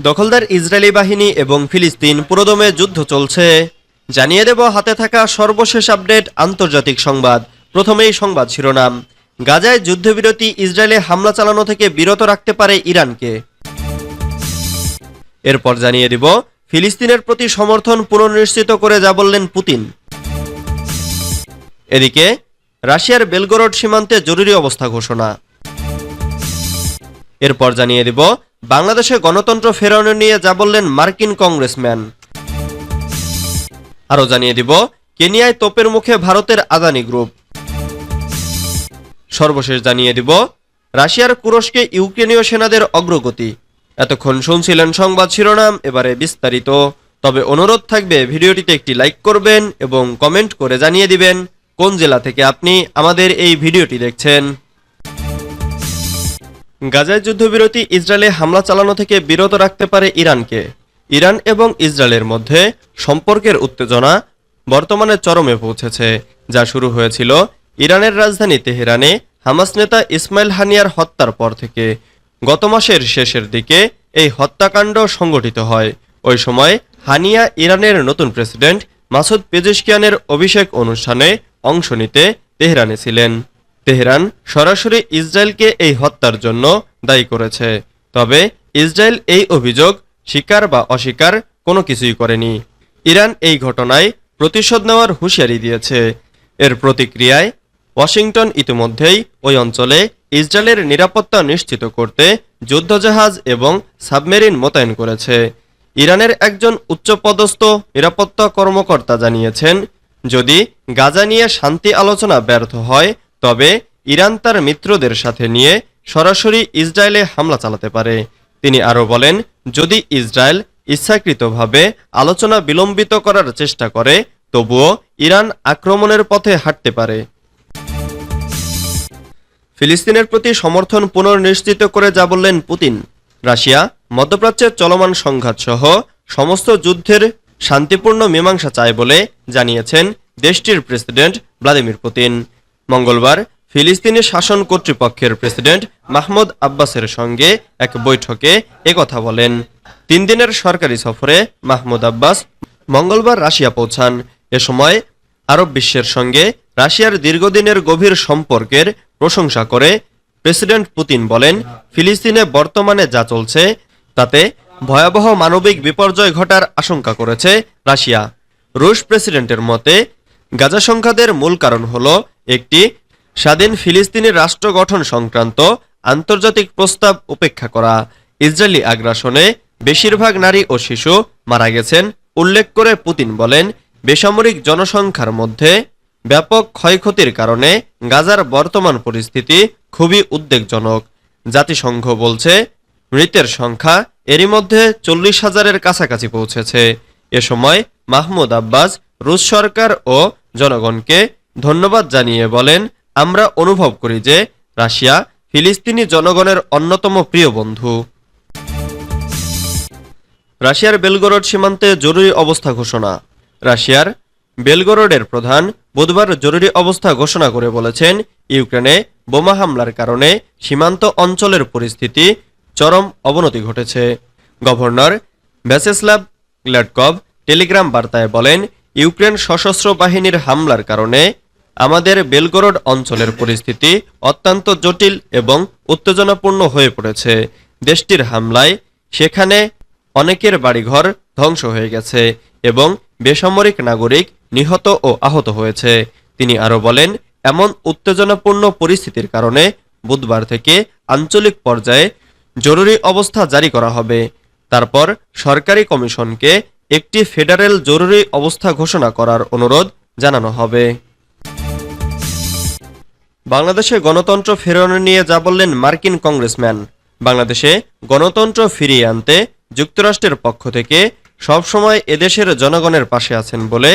দখলদার ইসরায়েলি বাহিনী এবং ফিলিস্তিন পুরোদমে যুদ্ধ চলছে। জানিয়ে দেব হাতে থাকা সর্বশেষ আপডেট আন্তর্জাতিক সংবাদ। প্রথমেই সংবাদ শিরোনাম। গাজায় যুদ্ধবিরতি ইসরায়েলে হামলা চালানো থেকে বিরত রাখতে পারে ইরানকে। এরপর জানিয়ে দিব ফিলিস্তিনের প্রতি সমর্থন পুনর্নিশ্চিত করে যা বললেন পুতিন। এদিকে রাশিয়ার বেলগরড সীমান্তে জরুরি অবস্থা ঘোষণা। এরপর জানিয়ে দিব বাংলাদেশে গণতন্ত্র ফেরানো নিয়ে যা বললেন মার্কিন কংগ্রেসম্যান। আরও জানিয়ে দিব কেনিয়ায় তোপের মুখে ভারতের আদানি গ্রুপ। সর্বশেষ জানিয়ে দিব রাশিয়ার কুরস্কে ইউক্রেনীয় সেনাদের অগ্রগতি। এতক্ষণ শুনছিলেন সংবাদ শিরোনাম, এবারে বিস্তারিত। তবে অনুরোধ থাকবে ভিডিওটিতে একটি লাইক করবেন এবং কমেন্ট করে জানিয়ে দিবেন কোন জেলা থেকে আপনি আমাদের এই ভিডিওটি দেখছেন। গাজায় যুদ্ধবিরতি ইসরায়েলে হামলা চালানো থেকে বিরত রাখতে পারে ইরানকে। ইরান এবং ইসরায়েলের মধ্যে সম্পর্কের উত্তেজনা বর্তমানে চরমে পৌঁছেছে, যা শুরু হয়েছিল ইরানের রাজধানী তেহরানে হামাস নেতা ইসমাইল হানিয়ার হত্যার পর থেকে। গত মাসের শেষের দিকে এই হত্যাকাণ্ড সংঘটিত হয়। ওই সময় হানিয়া ইরানের নতুন প্রেসিডেন্ট মাসুদ পেজেশকিয়ানের অভিষেক অনুষ্ঠানে অংশ নিতে তেহরানে ছিলেন। তেহরান সরাসরি ইসরায়েলকে এই হত্যার জন্য দায়ী করেছে, তবে ইসরায়েল এই অভিযোগ স্বীকার বা অস্বীকার কোনো কিছুই করেনি। ইরান এই ঘটনায় প্রতিশোধ নেওয়ার হুঁশিয়ারি দিয়েছে। এর প্রতিক্রিয়ায় ওয়াশিংটন ইতিমধ্যেই ওই অঞ্চলে ইসরায়েলের নিরাপত্তা নিশ্চিত করতে যুদ্ধজাহাজ এবং সাবমেরিন মোতায়েন করেছে। ইরানের একজন উচ্চপদস্থ নিরাপত্তা কর্মকর্তা জানিয়েছেন, যদি গাজা নিয়ে শান্তি আলোচনা ব্যর্থ হয় তবে ইরান তার মিত্রদের সাথে নিয়ে সরাসরি ইসরায়েলে হামলা চালাতে পারে। তিনি আরও বলেন, যদি ইসরায়েল ইচ্ছাকৃতভাবে আলোচনা বিলম্বিত করার চেষ্টা করে তবুও ইরান আক্রমণের পথে হাঁটতে পারে। ফিলিস্তিনের প্রতি সমর্থন পুনর্নিশ্চিত করে যা বললেন পুতিন। রাশিয়া মধ্যপ্রাচ্যের চলমান সংঘাত সহ সমস্ত যুদ্ধের শান্তিপূর্ণ মীমাংসা চায় বলে জানিয়েছেন দেশটির প্রেসিডেন্ট ভ্লাদিমির পুতিন। মঙ্গলবার ফিলিস্তিনি শাসন কর্তৃপক্ষের প্রেসিডেন্ট মাহমুদ আব্বাসের সঙ্গে এক বৈঠকে একথা বলেন। 3 দিনের সরকারি সফরে মাহমুদ আব্বাস মঙ্গলবার রাশিয়া পৌঁছান। এ সময় আরব বিশ্বের সঙ্গে রাশিয়ার দীর্ঘদিনের গভীর সম্পর্কের প্রশংসা করে প্রেসিডেন্ট পুতিন বলেন, ফিলিস্তিনে বর্তমানে যা চলছে তাতে ভয়াবহ মানবিক বিপর্যয় ঘটার আশঙ্কা করেছে রাশিয়া। রুশ প্রেসিডেন্টের মতে গাজা সংঘাতের মূল কারণ হল একটি স্বাধীন ফিলিস্তিনি রাষ্ট্র গঠন সংক্রান্ত আন্তর্জাতিক প্রস্তাব উপেক্ষা করা। ইসরায়েলি আগ্রাসনে বেশিরভাগ নারী ও শিশু মারা গেছেন উল্লেখ করে পুতিন বলেন, বেসামরিক জনসংখ্যার মধ্যে ব্যাপক ক্ষয়ক্ষতির কারণে গাজার বর্তমান পরিস্থিতি খুবই উদ্বেগজনক। জাতিসংঘ বলছে মৃতের সংখ্যা এরই মধ্যে 40,000-এর কাছাকাছি পৌঁছেছে। এ সময় মাহমুদ আব্বাস রুশ সরকার ও জনগণকে ধন্যবাদ জানিয়ে বলেন, আমরা অনুভব করি যে রাশিয়া ফিলিস্তিনি জনগণের অন্যতম প্রিয় বন্ধু। রাশিয়ার বেলগরড সীমান্তে জরুরি অবস্থা ঘোষণা। রাশিয়ার বেলগরডের প্রধান বুধবার জরুরি অবস্থা ঘোষণা করে বলেছেন, ইউক্রেনে বোমা হামলার কারণে সীমান্ত অঞ্চলের পরিস্থিতি চরম অবনতি ঘটেছে। গভর্নর ভ্যাচেস্লাভ গ্ল্যাডকভ টেলিগ্রাম বার্তায় বলেন, ইউক্রেন সশস্ত্র বাহিনীর হামলার কারণে আমাদের বেলগরড অঞ্চলের পরিস্থিতি অত্যন্ত জটিল এবং উত্তেজনাপূর্ণ হয়ে পড়েছে। দেশটির হামলায় সেখানে অনেকের বাড়িঘর ধ্বংস হয়ে গেছে এবং বেসামরিক নাগরিক নিহত ও আহত হয়েছে। তিনি আরও বলেন, এমন উত্তেজনাপূর্ণ পরিস্থিতির কারণে বুধবার থেকে আঞ্চলিক পর্যায়ে জরুরি অবস্থা জারি করা হবে। তারপর সরকারি কমিশনকে একটি ফেডারেল জরুরি অবস্থা ঘোষণা করার অনুরোধ জানানো হবে। বাংলাদেশে গণতন্ত্র ফেরানো নিয়ে যা বললেন মার্কিন কংগ্রেসম্যান। বাংলাদেশে গণতন্ত্র ফিরিয়ে আনতে যুক্তরাষ্ট্রের পক্ষ থেকে সবসময় এদেশের জনগণের পাশে আছেন বলে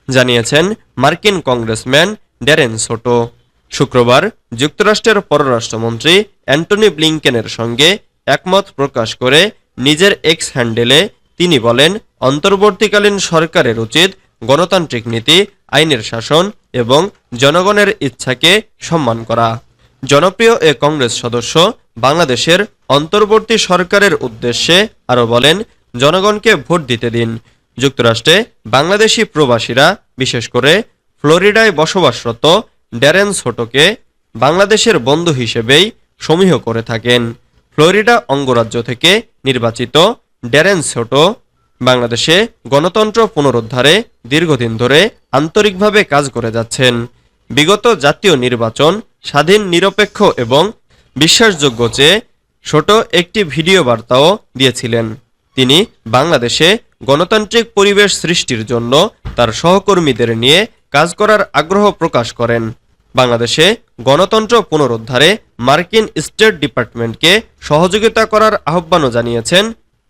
জানিয়েছেন মার্কিন কংগ্রেসম্যান ড্যারেন সোটো। শুক্রবার যুক্তরাষ্ট্রের পররাষ্ট্রমন্ত্রী অ্যান্টনি ব্লিংকেনের সঙ্গে একমত প্রকাশ করে নিজের এক্স হ্যান্ডেলে তিনি বলেন, অন্তর্বর্তীকালীন সরকারের উচিত গণতান্ত্রিক নীতি, আইনের শাসন এবং জনগণের ইচ্ছাকে সম্মান করা। জনপ্রিয় এ কংগ্রেস সদস্য বাংলাদেশের অন্তর্বর্তী সরকারের উদ্দেশ্যে আরও বলেন, জনগণকে ভোট দিতে দিন। যুক্তরাষ্ট্রে বাংলাদেশি প্রবাসীরা, বিশেষ করে ফ্লোরিডায় বসবাসরত ড্যারেন ছোটোকে বাংলাদেশের বন্ধু হিসেবেই সমীহ করে থাকেন। ফ্লোরিডা অঙ্গরাজ্য থেকে নির্বাচিত ড্যারেন ছোটো বাংলাদেশে গণতন্ত্র পুনরুদ্ধারে দীর্ঘদিন ধরে আন্তরিকভাবে কাজ করে যাচ্ছেন। বিগত জাতীয় নির্বাচন স্বাধীন, নিরপেক্ষ এবং বিশ্বাসযোগ্য চেয়ে ছোট একটি ভিডিও বার্তাও দিয়েছিলেন। তিনি বাংলাদেশে গণতান্ত্রিক পরিবেশ সৃষ্টির জন্য তার সহকর্মীদের নিয়ে কাজ করার আগ্রহ প্রকাশ করেন। বাংলাদেশে গণতন্ত্র পুনরুদ্ধারে মার্কিন স্টেট ডিপার্টমেন্টকে সহযোগিতা করার আহ্বানও জানিয়েছেন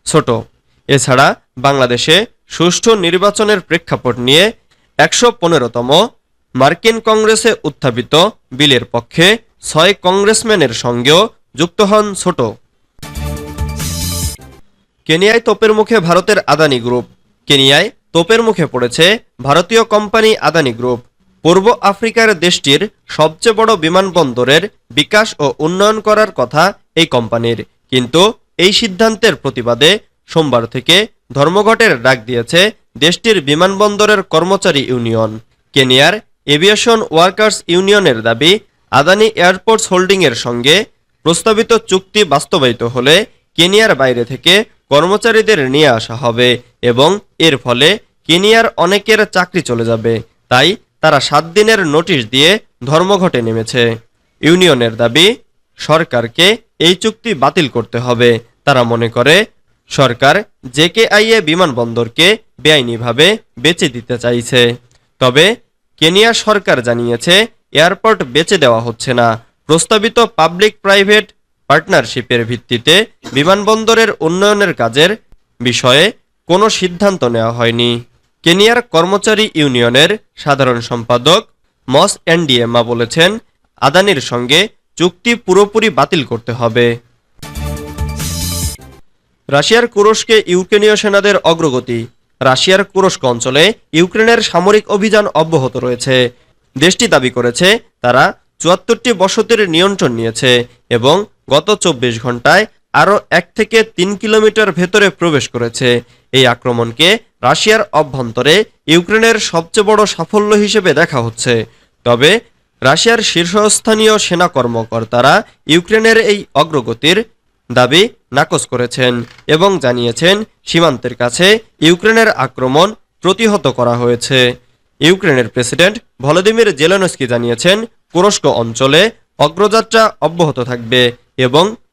ছোট। এছাড়া বাংলাদেশে সুষ্ঠু নির্বাচনের প্রেক্ষাপট নিয়ে ১১৫তম মার্কিন কংগ্রেসে উত্থাপিত বিলের পক্ষে ৬ কংগ্রেসম্যানের সঙ্গেও যুক্ত হন ছোট। কেনিয়ায় তোপের মুখে ভারতের আদানি গ্রুপ। কেনিয়ায় তোপের মুখে পড়েছে ভারতীয় কোম্পানি আদানি গ্রুপ। পূর্ব আফ্রিকার দেশটির সবচেয়ে বড় বিমানবন্দরের বিকাশ ও উন্নয়ন করার কথা এই কোম্পানির, কিন্তু এই সিদ্ধান্তের প্রতিবাদে সোমবার থেকে ধর্মঘটের ডাক দিয়েছে দেশটির বিমানবন্দরের কর্মচারী ইউনিয়ন। কেনিয়ার এভিয়েশন ওয়ার্কার্স ইউনিয়নের দাবি, আদানি এয়ারপোর্টস হোল্ডিংয়ের সঙ্গে প্রস্তাবিত চুক্তি বাস্তবায়িত হলে কেনিয়ার বাইরে থেকে কর্মচারীদের নিয়ে আসা হবে এবং এর ফলে কেনিয়ার অনেকের চাকরি চলে যাবে। তাই তারা ৭ দিনের নোটিশ দিয়ে ধর্মঘটে নেমেছে। ইউনিয়নের দাবি, সরকারকে এই চুক্তি বাতিল করতে হবে। তারা মনে করে সরকার জেকেআইএ বিমানবন্দরকে বেআইনিভাবে বেচে দিতে চাইছে। তবে কেনিয়া সরকার জানিয়েছে এয়ারপোর্ট বেচে দেওয়া হচ্ছে না। প্রস্তাবিত পাবলিক প্রাইভেট পার্টনারশিপের ভিত্তিতে বিমানবন্দরের উন্নয়নের কাজের বিষয়ে কোনো সিদ্ধান্ত নেওয়া হয়নি। কেনিয়ার কর্মচারী ইউনিয়নের সাধারণ সম্পাদক মস এনডিএমা বলেছেন, আদানির সঙ্গে চুক্তি পুরোপুরি বাতিল করতে হবে। রাশিয়ার কুরস্কে ইউক্রেনীয় সেনাদের অগ্রগতি। রাশিয়ার কুরস্ক অঞ্চলে ইউক্রেনের সামরিক অভিযান অব্যাহত রয়েছে। দেশটি দাবি করেছে তারা ৭৪টি বসতির নিয়ন্ত্রণ নিয়েছে এবং গত ২৪ ঘন্টায় আরও ১ থেকে ৩ কিলোমিটার ভেতরে প্রবেশ করেছে। এই আক্রমণকে রাশিয়ার অভ্যন্তরে ইউক্রেনের সবচেয়ে বড় সাফল্য হিসেবে দেখা হচ্ছে। তবে রাশিয়ার শীর্ষস্থানীয় সেনা কর্মকর্তারা ইউক্রেনের এই অগ্রগতির দাবি নাকচ করেছেন এবং জানিয়েছেন সীমান্তের কাছে ইউক্রেনের আক্রমণ প্রতিহত করা হয়েছে। ইউক্রেনের প্রেসিডেন্ট ভলোদিমির জেলেনস্কি জানিয়েছেন কুরস্ক অঞ্চলে অগ্রযাত্রা অব্যাহত থাকবে এবং